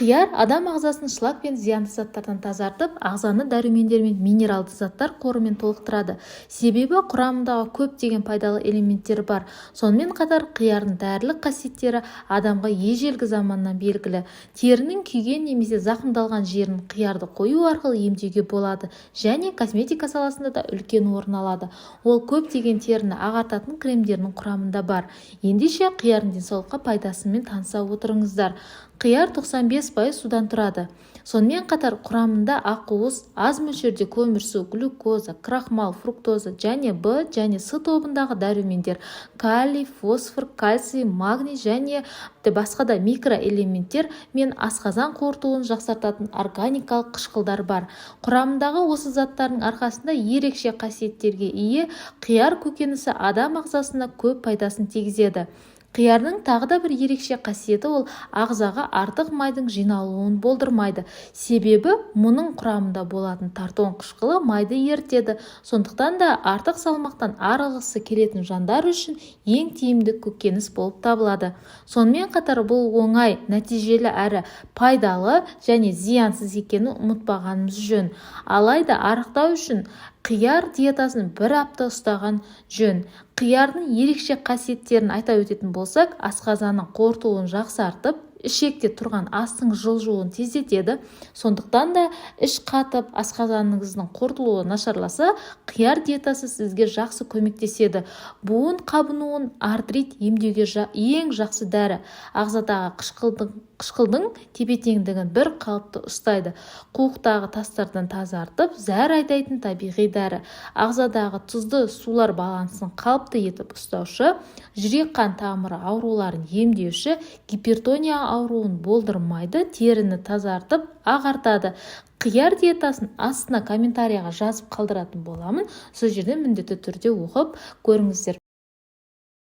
Қияр адам ағзасын шлак пен зиянды заттардан тазартып, ағзаны дәрумендер мен минералды заттар қорымен толықтырады. Себебі құрамындағы көптеген пайдалы элементтері бар. Сонымен қатар қиярдың дәрілік қасиеттері адамға ежелгі заманнан белгілі. Терінің күйген немесе зақымдалған жерін қиярды қою арқылы емдеуге болады және косметика саласында да үлкен орын алады. Ол көптеген теріні ағартатын кремдердің құрамында бар. Ендеше қиярдың денсаулыққа пайдасымен таныса отырыңыздар. Қияр 95% судан тұрады. Сонымен қатар құрамында ақуыз, аз мөлшерде көмірсу, глюкоза, крахмал, фруктоза және В және С тобындағы дәрумендер, калий, фосфор, кальций, магний және басқа да микроэлементтер мен асқазан қорытуын жақсартатын органикалық қышқылдар бар. Құрамындағы осы заттардың арқасында ерекше қасиеттерге ие қияр көкөнісі адам ағзасына көп пайдасын тигізеді. Қиярдың тағы да бір ерекше қасиеті ол ағзаға артық майдың жиналуын болдырмайды. Себебі мұның құрамында болатын тартон қышқылы майды ерітеді. Сондықтан да артық салмақтан арылғысы келетін жандар үшін ең тиімді көкөніс болып табылады. Сонымен қатар бұл оңай, нәтижелі әрі пайдалы және зиянсыз екенін ұмытпағанымыз жөн. Алайда арықтау үшін қияр диетасын бір апта ұстаған жөн. Қиярдың ерекше қасиеттерін айта өтетін болсақ, асқазанның қорытуын жақсартып, ішекте тұрған астың жылжуын тездетеді. Сондықтан да іш қатып, асқазаныңыздың қорытылуы нашарласа, қияр диетасы сізге жақсы көмектеседі. Буын қабынуын, артрит емдеуге ең жақсы дәрі. Ағзадағы қышқылдың тепе-теңдігін бір қалыпты ұстайды. Қуықтағы тастардан тазартып, зәр айдайтын табиғи дәрі. Ағзадағы тұзды сулар балансын қалыпты етіп ұстаушы, жүрек-қан тамыры ауруларын емдеуші, гипертония ауруын болдырмайды, теріні тазартып, ағартады. Қияр диетасын астына комментарияға жазып қалдыратын боламын. Сол жерден міндетті түрде оқып көріңіздер.